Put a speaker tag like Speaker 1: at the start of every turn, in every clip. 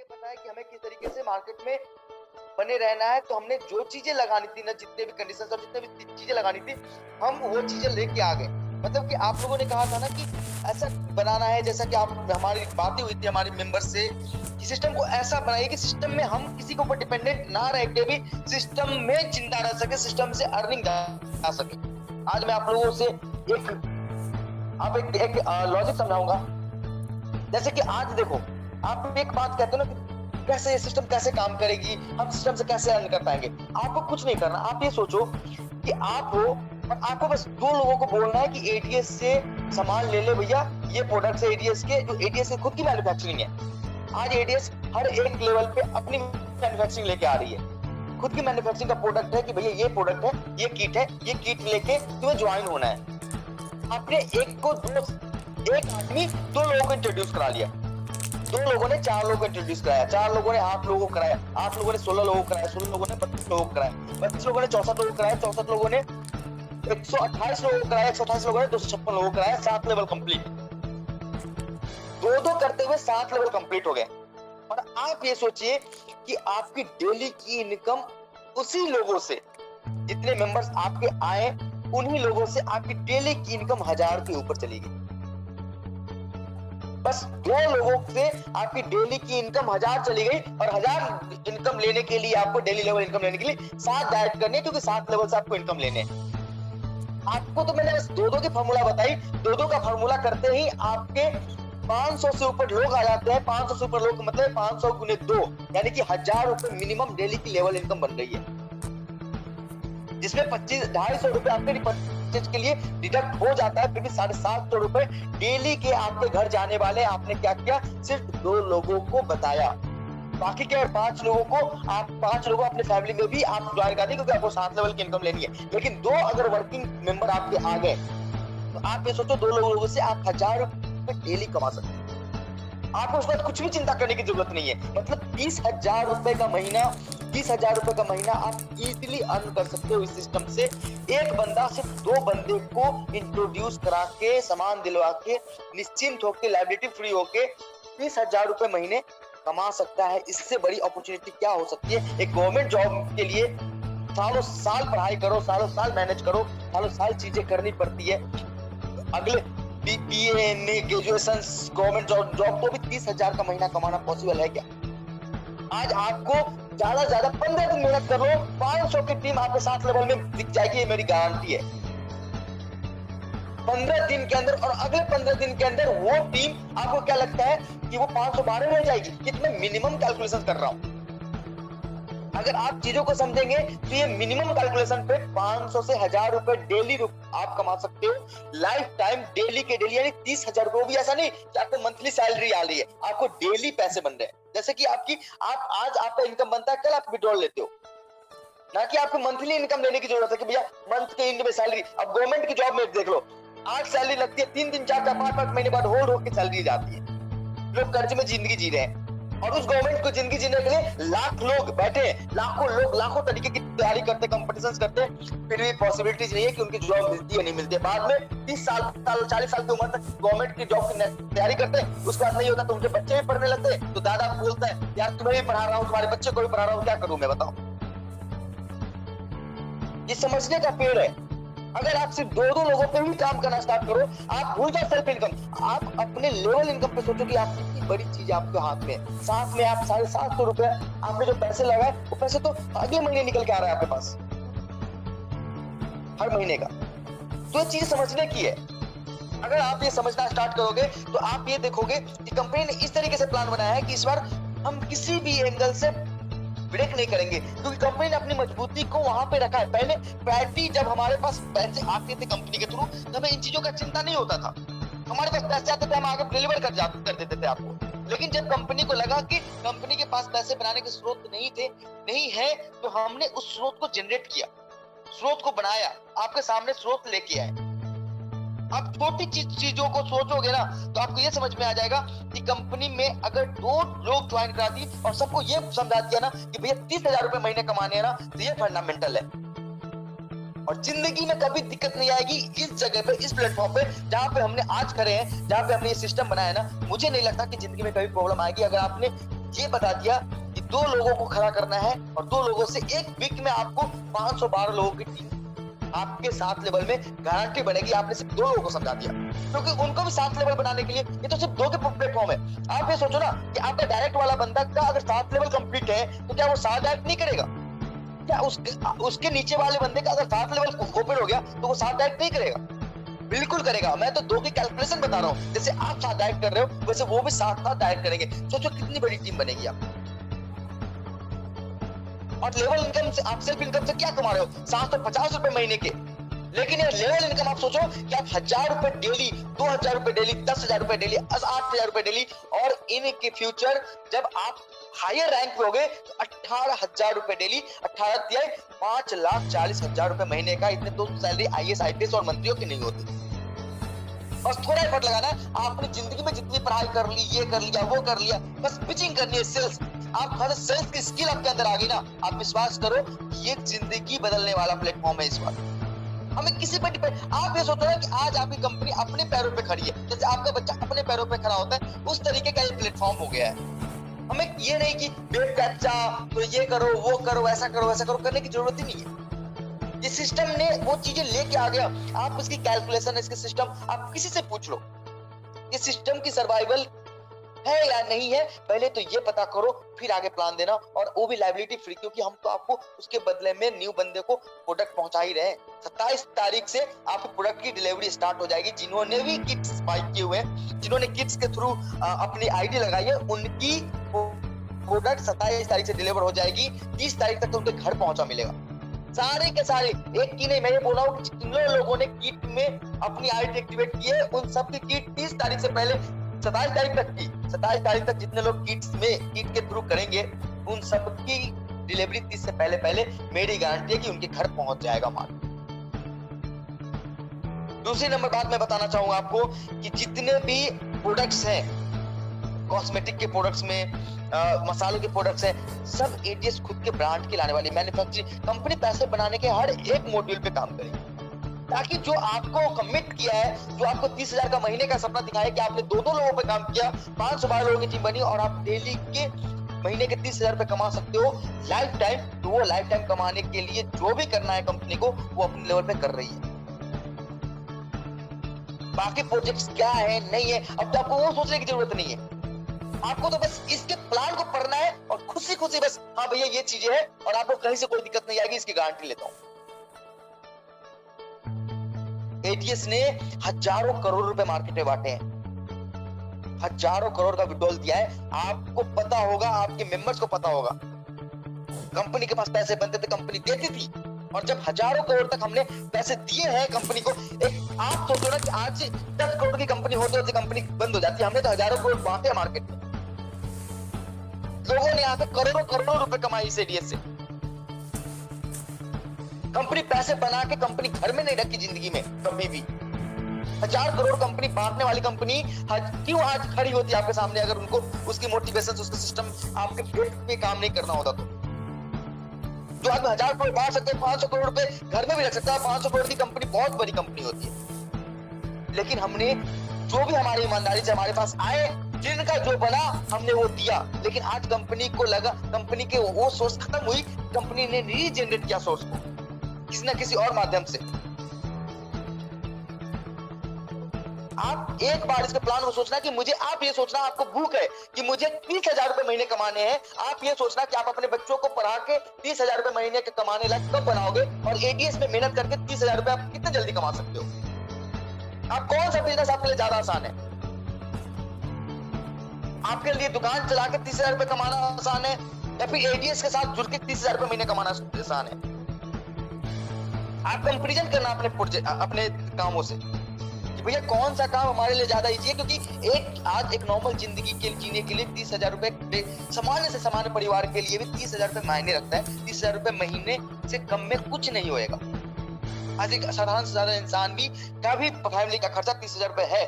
Speaker 1: पता है कि हमें किस तरीके से मार्केट में बने रहना है, तो हमने जो चीजें लगानी थी ना, जितने भी कंडीशन और जितने भी चीजें लगानी थी, हम वो चीजें लेके आ गए। मतलब कि आप लोगों ने कहा था ना कि ऐसा बनाना है, जैसा कि आप हमारी बातें हुई थी हमारे मेंबर से कि सिस्टम को ऐसा बनाइए कि सिस्टम में हम किसी के ऊपर डिपेंडेंट ना रह के भी सिस्टम में जिंदा रह सके, सिस्टम से अर्निंग जा सके। आज मैं आप लोगों से एक लॉजिक समझाऊंगा। जैसे कि आज देखो, आप एक बात कहते हो ना कि कैसे ये सिस्टम कैसे काम करेगी, हम सिस्टम से कैसे अर्न कर पाएंगे। आपको कुछ नहीं करना, आप ये सोचो कि आप हो और आपको बस दो लोगों को बोलना है कि एटीएस से सामान ले ले भैया, ये प्रोडक्ट्स है एटीएस के, जो एटीएस की खुद की मैन्युफैक्चरिंग है। आज एटीएस हर एक लेवल पे अपनी मैन्युफैक्चरिंग लेके आ रही है, खुद की मैन्युफैक्चरिंग का प्रोडक्ट है कि भैया ये प्रोडक्ट है, ये किट है, ये किट लेके तुम्हें ज्वाइन होना है। आपने एक आदमी दो लोगों को इंट्रोड्यूस करा लिया, दो लोगों ने चार लोगों को इंट्रोड्यूस कराया, चार लोगों ने 8 लोगों को कराया, 8 लोगों ने 16 लोगों को कराया, 16 लोगों ने 32 लोगों को कराया, 32 लोगों ने 64 लोगों को कराया, 64 लोगों ने 128 लोगों को कराया, 128 लोगों ने 256 लोगों को कराया। 7 लेवल कंप्लीट, दो करते हुए 7 लेवल कंप्लीट हो गए। और आप ये सोचिए कि आपकी डेली की इनकम उसी लोगों से, जितने मेंबर्स आपके आए उन्हीं लोगों से आपकी डेली की इनकम 1000 के ऊपर चली गई। बस 2 लोगों से आपकी डेली की इनकम 1000 चली गई, और 1000 इनकम लेने के लिए आपको डेली लेवल इनकम लेने के लिए 7 डाइट करनी है, क्योंकि 7 लेवल से आपको इनकम लेने हैं। आपको तो मैंने बस 2-2 की फॉर्मूला बताई, 2-2 का फॉर्मूला करते ही आपके 500 से ऊपर लोग आ जाते हैं। 500 से ऊपर लोग मतलब 500 गुने 2, यानी कि 1000 रुपए मिनिमम डेली की लेवल इनकम बन रही है, जिसमें 250 रुपए आपके परचेज के लिए डिडक्ट हो जाता है। फिर भी 750 रुपए डेली के आपके घर जाने वाले। आपने क्या किया, सिर्फ 2 लोगों को बताया, बाकी के 5 लोगों को, आप 5 लोगों अपने फैमिली में भी आप ज्वाइन कर दें, क्योंकि आपको 7 लेवल की इनकम लेनी है। लेकिन 2 अगर वर्किंग मेंबर आपके आ गए, तो आप ये सोचो 2 लोगों से आप 1000 रुपए डेली कमा सकते हैं। आपको उसके बाद कुछ भी चिंता करने की जरूरत नहीं है। मतलब 20,000 रुपए का महीना, 20,000 रुपए का महीना आप इजीली अर्न कर सकते हो इस सिस्टम से। एक बंदा सिर्फ 2 बंदे को इंट्रोड्यूस करा के, सामान दिलवा के, निश्चिंत होके, लायबिलिटी फ्री होके 20,000 रुपए महीने कमा सकता है। इससे बड़ी अपॉर्चुनिटी क्या हो सकती है। एक गवर्नमेंट जॉब के लिए सालों साल पढ़ाई करो, सालों साल मेहनत करो, सालों साल चीजें करनी पड़ती है। अगले बीए, ग्रेजुएशन, गवर्नमेंट जॉब तो भी 30,000 का महीना कमाना पॉसिबल है क्या? आज आपको ज्यादा से ज्यादा 15 दिन मेहनत कर लो, 500 की टीम आपके 7 लेवल में दिख जाएगी, ये मेरी गारंटी है। 15 दिन के अंदर, और अगले 15 दिन के अंदर वो टीम, आपको क्या लगता है कि वो 512 में जाएगी? कितने मिनिमम कैलकुलेशन कर रहा हूं। अगर आप चीजों को समझेंगे तो ये मिनिमम कैलकुलेशन पे 500 से 1000 रुपए डेली आप कमा सकते हो, लाइफ टाइम डेली के डेली, यानी 30,000 रुपए। भी ऐसा नहीं कि आपको मंथली सैलरी आ रही है, आपको डेली पैसे बन रहे हैं। जैसे कि आप आज आपका इनकम बनता है, कल आप विड्रॉल लेते हो, ना कि आपको मंथली इनकम लेने की जरूरत है कि भैया मंथ के एंड में सैलरी। अब गवर्नमेंट की जॉब में देख लो, आज सैलरी लगती है, 3 4 5 महीने बाद होल्ड होकर सैलरी जाती है। लोग कर्ज में जिंदगी जी रहे हैं, और उस गवर्नमेंट को जिंदगी जीने के लिए लाख लोग बैठे, लाखों लोग लाखों तरीके की तैयारी करते, कंपटीशंस करते, फिर भी पॉसिबिलिटीज नहीं है कि उनकी जॉब मिलती है नहीं मिलती है। बाद में 30 साल 40 साल की उम्र तक गवर्नमेंट की जॉब की तैयारी करते हैं, उसके बाद नहीं होता तो उनके बच्चे भी पढ़ने लगते हैं, तो दादा बोलता है यार तुम्हें भी पढ़ा रहा हूँ, तुम्हारे बच्चे को भी पढ़ा रहा हूँ, क्या करूं मैं, बताओ। ये समझने का पेड़ है। अगर आप सिर्फ 2 लोगों पे भी काम करना स्टार्ट करो, आप भूल जाओ सेल्फ इनकम, आप अपने लेवल इनकम पे सोचो कि आप कितनी बड़ी चीज आपके हाथ में है। साथ में आप 750 रुपए आपने जो पैसे लगाए, वो पैसे तो अगले महीने निकल के आ रहा है आपके पास, हर महीने का। तो ये चीज समझने की है। अगर आप ये समझना स्टार्ट करोगे तो आप ये देखोगे कि कंपनी ने इस तरीके से प्लान बनाया है कि इस बार हम किसी भी एंगल से ब्रेक नहीं करेंगे, क्योंकि कंपनी ने अपनी मजबूती को वहां पे रखा है। पहले प्रायोरिटी, जब हमारे पास पैसे आते थे कंपनी के थ्रू, तो हमें इन चीजों का चिंता नहीं होता था। हमारे पास पैसे आते थे, हम आगे डिलीवर कर देते थे आपको। लेकिन जब कंपनी को लगा कि कंपनी के पास पैसे बनाने के स्रोत नहीं है, तो हमने उस स्रोत को जनरेट किया, स्रोत को बनाया, आपके सामने स्रोत लेके आए। आप छोटी चीजों को सोचोगे ना, तो आपको ये समझ में आ जाएगा कि कंपनी में अगर 2 लोग ज्वाइन करा दी और सबको ये समझा दिया ना कि भैया 30,000 रुपए महीने कमाने हैं ना, तो ये फंडामेंटल है। और जिंदगी में कभी दिक्कत नहीं आएगी। इस जगह पे, इस प्लेटफॉर्म पे जहां पे हमने आज खड़े हैं, जहां पे हमने ये सिस्टम बनाया है ना, मुझे नहीं लगता कि जिंदगी में कभी प्रॉब्लम आएगी। अगर आपने ये बता दिया कि 2 लोगों को खड़ा करना है और 2 लोगों से एक वीक में आपको 512 लोगों की टीम आपके 7 लेवल में गारंटी बनेगी। आपने सिर्फ 2 लोगों को समझा दिया, क्योंकि उनको भी 7 लेवल बनाने के लिए ये तो सिर्फ 2 के प्लेटफॉर्म है। आप ये सोचो ना कि आपका डायरेक्ट वाला बंदा का अगर 7 लेवल कंप्लीट है तो क्या वो 7 डायरेक्ट नहीं करेगा? क्या उसके नीचे वाले बंदे का अगर 7 लेवल ओपन हो गया तो वो 7 डायरेक्ट नहीं करेगा? बिल्कुल करेगा। मैं तो 2 की कैलकुलेशन बता रहा हूँ। जैसे आप 7 डायरेक्ट कर रहे हो वैसे वो भी 7 डायरेक्ट करेंगे। सोचो कितनी बड़ी टीम बनेगी आप। और लेवल इनकम से, आप सेल्फ इनकम से क्या कमा रहे हो? 750 रुपए महीने के। लेकिन ये लेवल इनकम आप सोचो कि आप 1000 रुपए डेली, 2000 रुपए डेली, 10,000 रुपए डेली, 8,000 रुपए डेली, और इनके फ्यूचर जब आप हायर रैंक पे होगे तो 18,000 रुपए डेली, 18 दिया 5,40,000 रुपए महीने का। इतने तो सैलरी IAS IPS और मंत्रियों की नहीं होती। बस थोड़ा एफर्ट लगाना है। आपने जिंदगी में जितनी पढ़ाई कर ली, ये कर लिया, वो कर लिया, बस पिचिंग करनी है, सेल्स। आप हर सेल्स की स्किल आपके अंदर आ गई ना, आप विश्वास करो ये जिंदगी बदलने वाला प्लेटफॉर्म है इस बार। हमें किसी पे डिपेंड, आप ये सोचो ना कि आज आपकी कंपनी अपने पैरों पे खड़ी है, जैसे आपका बच्चा अपने पैरों पे खड़ा होता है, उस तरीके का ये प्लेटफॉर्म हो गया है। हमें ये नहीं कि बेटा तो ये करो, वो करो, ऐसा करो, वैसा करो, करने की जरूरत ही नहीं है। ये सिस्टम ने वो चीजें लेके आ गया। आप इसकी कैलकुलेशन, इसके सिस्टम आप किसी से पूछ लो, ये सिस्टम की सर्वाइवल है या नहीं है, पहले तो ये पता करो, फिर आगे प्लान देना, और वो भी लायबिलिटी फ्री, क्योंकि हम तो आपको उसके बदले में न्यू बंदे को प्रोडक्ट पहुंचा ही रहे हैं। 27 तारीख से आपके प्रोडक्ट की डिलीवरी स्टार्ट हो जाएगी। जिन्होंने भी किट्स बाय किए हुए हैं, जिन्होंने किट्स के थ्रू अपनी आईडी लगाई है, उनकी प्रोडक्ट 27 तारीख से डिलीवर हो जाएगी। 30 तारीख तक तो उनके घर पहुंचा मिलेगा। सारे के सारे, एक की नहीं, मैं ये बोल रहा हूँ कि जिन लोगों ने किट में अपनी आईडी एक्टिवेट की है, उन सब की किट 30 तारीख से पहले 27 तारीख तक की, 27 तारीख तक जितने लोग किट्स में किट के थ्रू करेंगे, उन सब की डिलीवरी 30 से पहले मेरी गारंटी है कि उनके घर पहुंच जाएगा माल। दूसरी नंबर बात मैं बताना चाहूंगा आपको कि जितने भी प्रोडक्ट्स हैं, कॉस्मेटिक के प्रोडक्ट्स में, मसालों के प्रोडक्ट्स हैं, सब ATS खुद के ब्रांड के लाने वाली मैन्युफैक्चरिंग कंपनी पैसे बनाने के हर एक मॉड्यूल पे काम करेगी, ताकि जो आपको कमिट किया है, जो आपको 30,000 का महीने का सपना दिखाया कि आपने 2-2 लोगों पे काम किया, 512 लोगों की टीम बनी और आप डेली के महीने के 30,000 रुपए कमा सकते हो लाइफ टाइम। तो वो लाइफ टाइम कमाने के लिए जो भी करना है कंपनी को, वो अपने लेवल पे कर रही है। बाकी प्रोजेक्ट्स क्या है नहीं है, अब तो आपको वो सोचने की जरूरत नहीं है। आपको तो बस इसके प्लान को पढ़ना है और खुशी खुशी बस, हाँ भैया ये चीजें हैं और आपको कहीं से कोई दिक्कत नहीं आएगी, इसकी गारंटी लेता हूं। ATS ने हजारों करोड़ रुपए मार्केट में बांटे हैं, हजारों करोड़ का विड्रॉल दिया है। आपको पता होगा, आपके मेंबर्स को पता होगा, कंपनी के पास पैसे बनते थे, कंपनी देती थी, और जब हजारों करोड़ तक हमने पैसे दिए हैं कंपनी को, एक आप सोचो ना कि आज 10 करोड़ की कंपनी होते होते कंपनी बंद हो जाती है, हमने तो हजारों करोड़ बांटे मार्केट में। लोगों ने यहाँ पे करोड़ों करोड़ों रुपए कमाई इस ATS से। कंपनी पैसे बना के कंपनी घर में नहीं रखी जिंदगी में कभी भी। 1000 करोड़ कंपनी बांटने वाली कंपनी क्यों आज खड़ी होती है आपके सामने, अगर उनको उसकी मोटिवेशन, उसका सिस्टम आपके पेट पे काम नहीं करना होता तो। जो आदमी 1000 करोड़ बांट सकते हैं, 500 करोड़ रुपए घर में भी रख सकता है। 500 करोड़ की कंपनी बहुत बड़ी कंपनी होती है। लेकिन हमने जो भी हमारी ईमानदारी से हमारे पास आए, जिनका जो बना हमने वो दिया। लेकिन आज कंपनी को लगा, कंपनी के वो सोर्स खत्म हुई, कंपनी ने रीजनरेट किया सोर्स को किसी ना किसी और माध्यम से। आप एक बार इसके प्लान को सोचना कि मुझे, आप ये सोचना आपको भूख है कि मुझे 30,000 रुपए महीने कमाने हैं। आप ये सोचना कि आप अपने बच्चों को पढ़ा के 30,000 रुपए महीने के कमाने लायक कब बनाओगे, और ATS में मेहनत करके 30,000 रुपए आप कितने जल्दी कमा सकते हो। आप कौन सा बिजनेस आपके लिए ज्यादा आसान है? आपके लिए दुकान चला के 30,000 रुपए कमाना आसान है, या फिर ATS के साथ जुड़ के 30,000 रुपए महीने कमाना आसान है? आप कंपैरिजन करना अपने कामों से कि भैया कौन सा काम हमारे लिए ज्यादा इजी है, क्योंकि आज एक नॉर्मल जिंदगी के जीने के लिए 30,000 रुपए, सामान्य से सामान्य परिवार के लिए भी 30,000 रुपए मायने रखता है। 30,000 रुपए महीने से कम में कुछ नहीं होएगा। आज एक साधारण से साधारण इंसान भी का भी फैमिली का खर्चा 30,000 रुपए है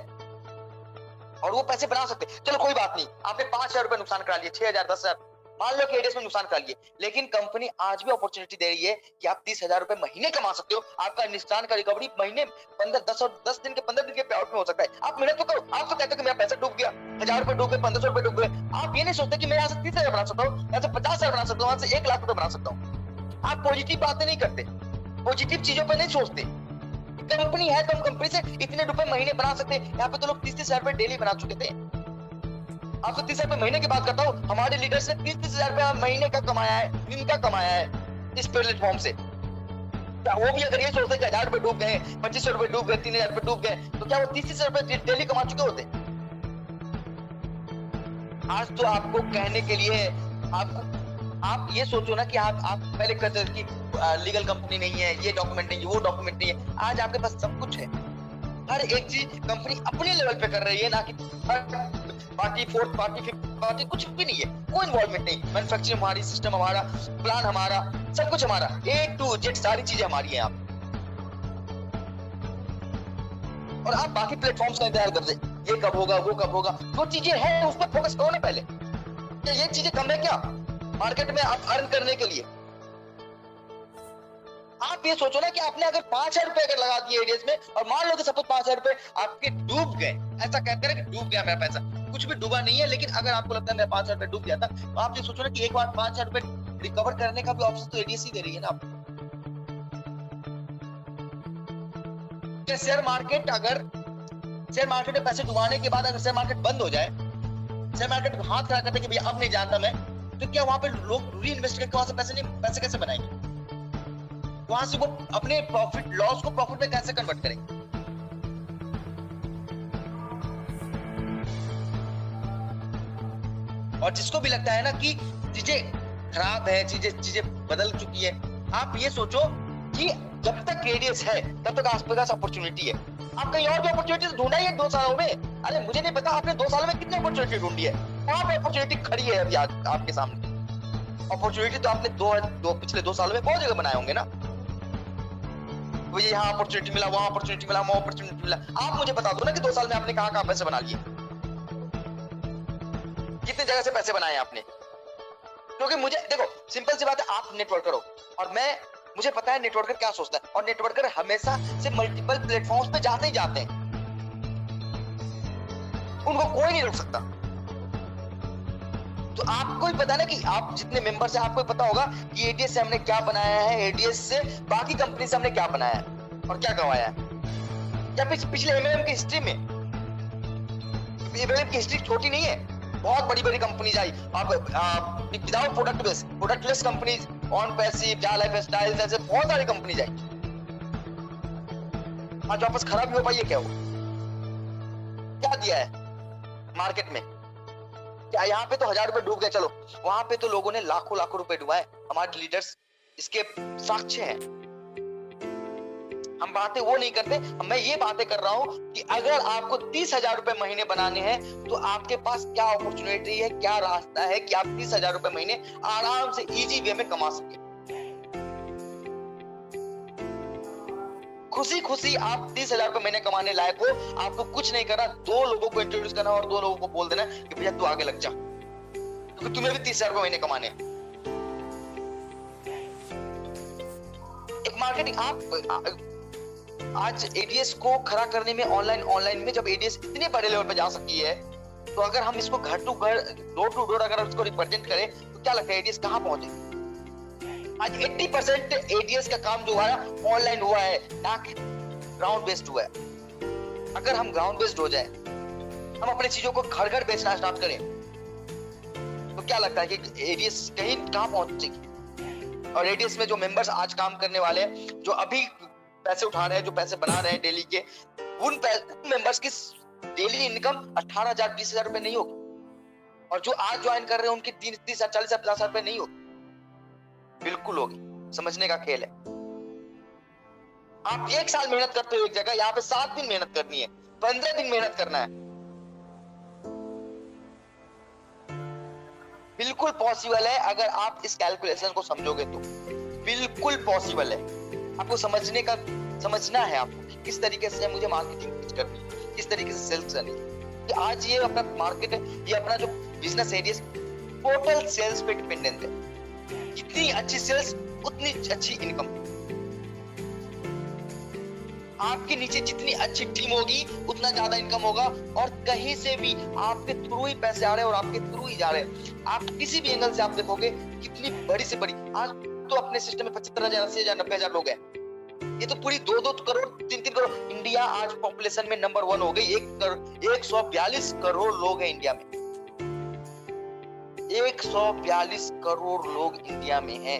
Speaker 1: और वो पैसे बना सकते। चलो कोई बात नहीं, आपने 5,000 रुपए नुकसान करा लिए, 6,000, 10,000, मान लो कि एडीएस में नुकसान कर लिए, लेकिन कंपनी आज भी अपॉर्चुनिटी दे रही है कि आप 30,000 रुपए महीने कमा सकते हो। आपका नुकसान का रिकवरी महीने 10 दिन के 15 दिन के पे आउट में हो सकता है। आप मेहनत तो करो। आप तो कहते हो कि मेरा पैसा डूब गया, 1000 रुपए डूब गए, 1500 रुपए डूब गए। आप ये नहीं सोचते कि मैं यहाँ से 30,000 बना सकता हूँ, यहाँ से 50,000 बना सकता हूँ, यहाँ से 1 लाख रुपए बना सकता हूँ। आप पॉजिटिव बातें नहीं करते, पॉजिटिव चीजों पर नहीं सोचते। कंपनी है तो हम कंपनी से इतने रुपए महीने बना सकते हैं। यहाँ पे तो लोग 30,000 रुपए डेली बना चुके थे। आपको 30,000 रुपए महीने की बात करता हूँ, हमारे लीडर्स ने 30,000 रुपए महीने का कमाया है, दिन का कमाया है इस प्लेटफॉर्म से। क्या वो भी अगर ये सोचते कि 1000 रुपए डूब गए, 2500 रुपए डूब गए, 3000 रुपए डूब गए, तो क्या वो 30,000 रुपए डेली कमा चुके होते? आज तो आपको कहने के लिए आप ये सोचो ना कि आप पहले कहते थे कि लीगल कंपनी नहीं है, ये डॉक्यूमेंट नहीं है, वो डॉक्यूमेंट नहीं है। आज आपके पास सब कुछ है। हर एक चीज कंपनी अपने लेवल पे कर रही है, ना कि party fourth party fifth party कुछ भी नहीं है, कोई इन्वॉल्वमेंट नहीं। मैन्युफैक्चरिंग हमारी, सिस्टम हमारा, प्लान हमारा, सब कुछ हमारा, A to Z सारी चीजें हमारी हैं। आप और आप बाकी प्लेटफॉर्म्स का इंतजार करते, ये कब होगा, वो कब होगा। जो चीजें हैं उस पर फोकस करो ना पहले। क्या ये चीजें कम है क्या मार्केट में आप अर्न करने के लिए? आप ये सोचो ना कि आपने अगर 5,000 रुपए अगर लगा दिए एडीएस में, और मान लो कि सपोज 5,000 रुपए आपके डूब गए, ऐसा कहते हैं कि डूब गया मेरा पैसा, कुछ भी डूबा नहीं है, लेकिन अगर आपको लगता है मेरा 5,000 रुपए डूब गया था, तो आप ये सोचो ना कि एक बार 5,000 रुपए रिकवर करने का भी ऑप्शन तो एडीएस ही दे रही है ना आपको। शेयर मार्केट में पैसे डुबाने के बाद अगर शेयर मार्केट बंद हो जाए, शेयर मार्केट हाथ खड़ा करते कि भैया अब नहीं जानता मैं, तो क्या वहां पे लोग री इन्वेस्ट करके वहां से पैसे कैसे बनाएंगे? वहां से वो अपने प्रॉफिट लॉस को प्रॉफिट में कैसे कन्वर्ट करेंगे? और जिसको भी लगता है ना कि चीजें खराब है, चीजें बदल चुकी है, आप ये सोचो कि जब तक एडीएस है तब तक आसपास अपॉर्चुनिटी है। आप कहीं और भी अपॉर्चुनिटी ढूंढा ही 2 सालों में। अरे मुझे नहीं पता आपने 2 सालों में कितनी अपॉर्चुनिटी ढूंढी है। वहां पे अपॉर्चुनिटी खड़ी है अभी आपके सामने। अपॉर्चुनिटी तो आपने पिछले 2 सालों में बहुत जगह बनाए होंगे ना। वो यहाँ अपॉर्चुनिटी मिला, वहां अपॉर्चुनिटी मिला, वहां अपॉर्चुनिटी मिला। आप मुझे बता दो ना कि 2 साल में आपने कहाँ पैसे बना लिए, कितने जगह से पैसे बनाए आपने? क्योंकि मुझे देखो सिंपल सी बात है, आप नेटवर्कर हो और मुझे पता है नेटवर्कर क्या सोचता है, और नेटवर्कर हमेशा से मल्टीपल प्लेटफॉर्म्स पे जाते ही जाते हैं, उनको कोई नहीं रोक सकता। तो आपको ही पता है ना कि आप जितने मेंबर्स हैं, आपको पता होगा कि एडीएस से हमने क्या बनाया है, एडीएस से बाकी कंपनी से हमने क्या बनाया है और क्या कमाया है। क्या पिछले एमएलएम की हिस्ट्री में, एमएलएम की हिस्ट्री छोटी नहीं है, बहुत बड़ी कंपनीज आई। आप विदाउट प्रोडक्टलेस कंपनीज, ऑन पैसिव, जा लाइफ स्टाइल, ऐसे बहुत सारी कंपनीज आई। आज वापस खराब हो पाई है क्या? वो क्या दिया है मार्केट में? क्या यहाँ पे तो 1000 रुपए डूब गए, चलो वहां पे तो लोगों ने लाखों रुपए डुबाए। हमारे लीडर्स इसके साक्ष्य हैं। हम बातें वो नहीं करते, मैं ये बातें कर रहा हूं कि अगर आपको 30,000 रुपए महीने बनाने हैं तो आपके पास क्या अपॉर्चुनिटी है, क्या रास्ता है कि आप 30,000 रुपए महीने आराम से इजी वे में कमा सके। खुशी आप 30,000 रुपए महीने कमाने लायक हो। आपको कुछ नहीं करना, 2 लोगों को इंट्रोड्यूस करना और 2 लोगों को बोल देना कि भैया तू आगे लग जा, क्योंकि तुम्हें भी 30,000 रुपए महीने कमाने। एक मार्केटिंग, आप आज एडीएस को खड़ा करने में ऑनलाइन में जब एडीएस इतने बड़े लेवल पे जा सकी है, तो अगर हम इसको घर टू घर, डोर टू डोर अगर इसको रिप्रेजेंट करें, तो क्या लगता है एडीएस कहां पहुंचे? आज 80% एडीएस का काम जो हुआ है ऑनलाइन हुआ है, ना कि ग्राउंड बेस्ड हुआ है। अगर हम ग्राउंड बेस्ड हो जाए, हम अपनी चीजों को घर घर बेचना स्टार्ट करें, तो क्या लगता है कि एडीएस कहां पहुंचेगी? और एडीएस में जो मेंबर्स आज काम करने वाले हैं, जो अभी पैसे उठा रहे हैं, जो पैसे बना रहे हैं डेली के, उन मेंबर्स की डेली इनकम 18,000 20,000 रुपए नहीं होगी, और जो आज ज्वाइन कर रहे हैं उनकी 30,000 40,000 50,000 रुपए नहीं होगी। बिल्कुल होगी। समझने का खेल है। आप 1 साल मेहनत करते हो एक जगह, यहाँ पे 7 दिन मेहनत करनी है, 15 दिन मेहनत करना है। बिल्कुल पॉसिबल है अगर आप इस कैलकुलेशन को समझोगे तो, बिल्कुल पॉसिबल है। आपको समझना है आपको किस तरीके से मुझे मार्केटिंग करनी है, किस तरीके से सेल्स करनी है। कि आज ये अपना मार्केट है, ये अपना जो बिजनेस एडीएस टोटल सेल्स पे डिपेंडेंट है। जितनी अच्छी सेल्स उतनी अच्छी इनकम। आपके नीचे जितनी अच्छी टीम होगी उतना ज्यादा इनकम होगा, और कहीं से भी आपके थ्रू ही पैसे आ रहे हैं और आपके थ्रू ही जा रहे हैं। आप किसी भी एंगल से आप देखोगे कितनी बड़ी से बड़ी, आज तो अपने सिस्टम में 75,000, 80,000, 90,000 लोग हैं। ये तो पूरी 2-2 करोड़, 3-3 करोड़। इंडिया आज पॉपुलेशन में नंबर 1 हो गई। 142 करोड़ लोग हैं इंडिया में। 142 करोड़ लोग इंडिया में हैं।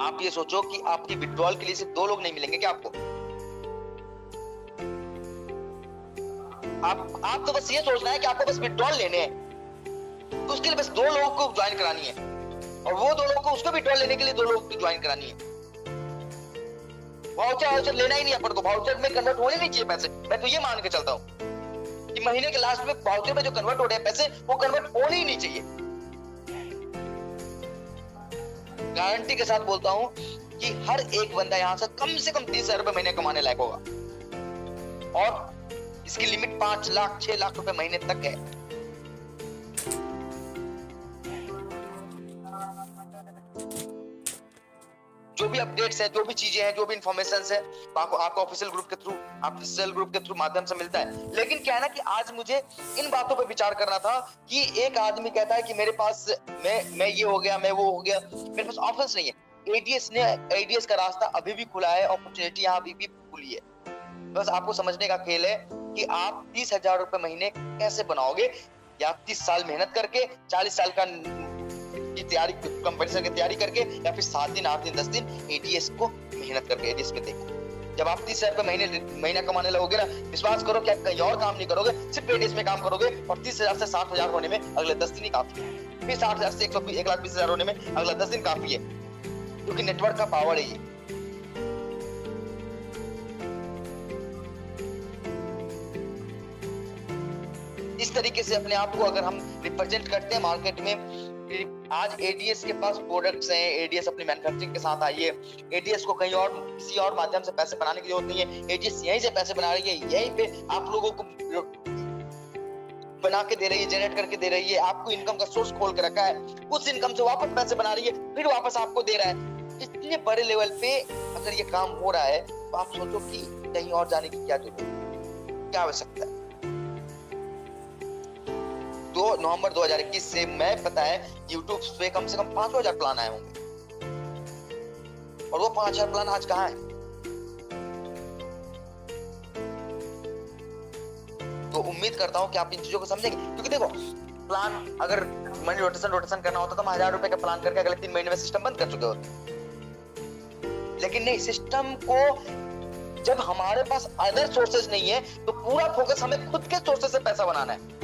Speaker 1: आप ये सोचो कि आपकी विड्रॉल के लिए सिर्फ 2 लोग नहीं मिलेंगे क्या आपको? आप तो बस ये सोचना है कि आपको बस विड्रॉल लेने हैं, तो उसके लिए बस 2 लोगों को ज्वाइन करानी है, और वो 2 लोगों को उसको विड्रॉल लेने के लिए 2 लोगों को ज्वाइन करानी है। वाउचर लेना ही नहीं अपन को, वाउचर में कन्वर्ट होने नहीं चाहिए पैसे। मैं तो ये मान के चलता हूँ कि महीने के लास्ट में वाउचर में जो कन्वर्ट हो रहे हैं पैसे, वो कन्वर्ट होने ही नहीं चाहिए। गारंटी के साथ बोलता हूं कि हर एक बंदा यहां से कम 30,000 रुपए महीने कमाने लायक होगा, और इसकी लिमिट 5 लाख 6 लाख रुपए महीने तक है। जो भी अपडेट्स है, जो भी चीजें हैं, जो भी इंफॉर्मेशन है, आपको ऑफिशियल ग्रुप के थ्रू, ऑफिशियल ग्रुप के थ्रू माध्यम से मिलता है। लेकिन क्या है ना कि आज मुझे इन बातों पे विचार करना था कि एक आदमी कहता है कि मेरे पास मैं ये हो गया, मैं वो हो गया, मेरे पास ऑप्शंस नहीं है। एडीएस का रास्ता अभी भी खुला है, अपॉर्चुनिटी यहाँ अभी भी खुली है। बस आपको समझने का खेल है कि आप 30,000 रुपए महीने कैसे बनाओगे, या 30 साल मेहनत करके, 40 साल का की तैयारी, कंपटीशन की तैयारी करके, या फिर 7 दिन 8 दिन 10 दिन एडीएस को मेहनत करके एडीएस पे देखो। जब आप 30,000 रुपए महीना कमाने लगोगे ना, विश्वास करो कि आप कहीं और काम नहीं करोगे, सिर्फ एडीएस में काम करोगे, और 30,000 से 60,000 होने में अगले 10 दिन ही काफी है। फिर 60,000 से 1,20,000 होने में अगला 10 दिन काफी है, क्योंकि नेटवर्क का पावर है ये। इस तरीके से अपने आप को अगर हम रिप्रेजेंट करते हैं मार्केट में, आज एडीएस के पास प्रोडक्ट्स हैं, एडीएस अपनी मैन्युफैक्चरिंग के साथ आई है, एडीएस को कहीं और किसी और माध्यम से पैसे बनाने की जरूरत नहीं है, एडीएस यहीं से पैसे बना रही है, यहीं पे आप लोगों को बना के दे रही है, जनरेट करके दे रही है, आपको इनकम का सोर्स खोल के रखा है, उस इनकम से वापस पैसे बना रही है, फिर वापस आपको दे रहा है। इतने बड़े लेवल पे अगर ये काम हो रहा है, तो आप सोचो कि कहीं और जाने की क्या जरूरत है, क्या आवश्यकता है। 2 नवंबर 2021 से मैं पता है YouTube पे कम से कम 5,000 प्लान आए होंगे, और वो 5,000 प्लान आज कहाँ है? तो उम्मीद करता हूं कि आप इन चीजों को समझेंगे, क्योंकि देखो प्लान अगर मनी रोटेशन करना होता तो हम 1,000 रुपए का प्लान करके अगले 3 महीने में सिस्टम बंद कर चुके होते। लेकिन नहीं, सिस्टम को जब हमारे पास अदर सोर्सेज नहीं है, तो पूरा फोकस हमें खुद के सोर्सेज से पैसा बनाना है।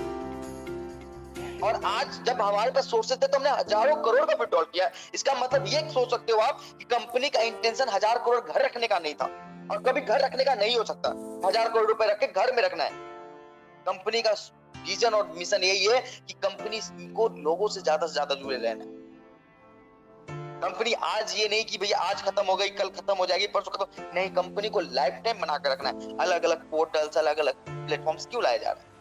Speaker 1: और आज जब हमारे पास सोर्सेज थे तो हमने हजारों करोड़ का विड्रॉल किया। इसका मतलब ये सोच सकते हो आप कि कंपनी का इंटेंशन 1,000 करोड़ घर रखने का नहीं था, और कभी घर रखने का नहीं हो सकता। 1,000 करोड़ रुपए रख के घर में रखना है। कंपनी का विजन और मिशन यही है कि कंपनी को लोगों से ज्यादा जुड़े रहना है। कंपनी आज ये नहीं कि भैया आज खत्म हो गई, कल खत्म हो जाएगी, परसों खत्म नहीं। कंपनी को लाइफ टाइम बना कर रखना है। अलग अलग पोर्टल्स, अलग अलग प्लेटफॉर्म्स क्यों लाए जा रहे हैं?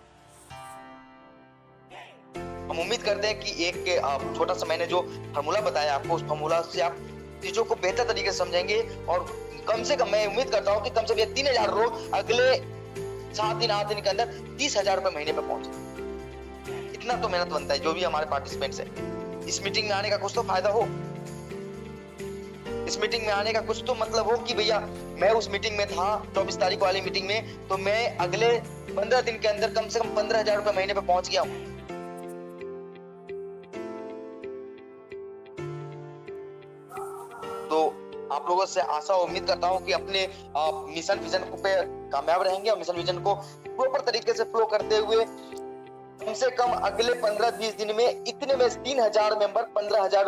Speaker 1: हम उम्मीद करते हैं कि एक छोटा सा मैंने जो फार्मूला बताया आपको, उस फार्मूला से आप चीजों को बेहतर तरीके से समझेंगे, और कम से कम मैं उम्मीद करता हूं कि कम से कम 3,000 लोग अगले 7 दिन 8 दिन के अंदर 30,000 रुपए महीने में पहुंचे। इतना तो मेहनत बनता है जो भी हमारे पार्टिसिपेंट्स है। इस मीटिंग में आने का कुछ तो फायदा हो, इस मीटिंग में आने का कुछ तो मतलब हो कि भैया मैं उस मीटिंग में था 24 तारीख वाली मीटिंग में, तो मैं अगले 15 दिन के अंदर कम से कम 15,000 रुपए महीने पे पहुंच गया हूं। तो आप लोगों से आशा उम्मीद करता हूं कि अपने मिशन विजन पे कामयाब रहेंगे, और मिशन विजन को प्रॉपर तरीके से फ्लो करते हुए कम से कम अगले 15-20 दिन में इतने में 3,000 मेंबर 15,000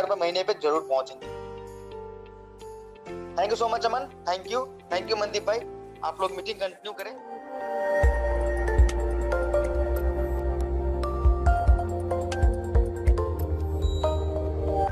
Speaker 1: रुपए महीने पे जरूर पहुंचेंगे। Thank you so much Aman, thank you Mandeep भाई। आप लोग मीटिंग कंटिन्यू करें।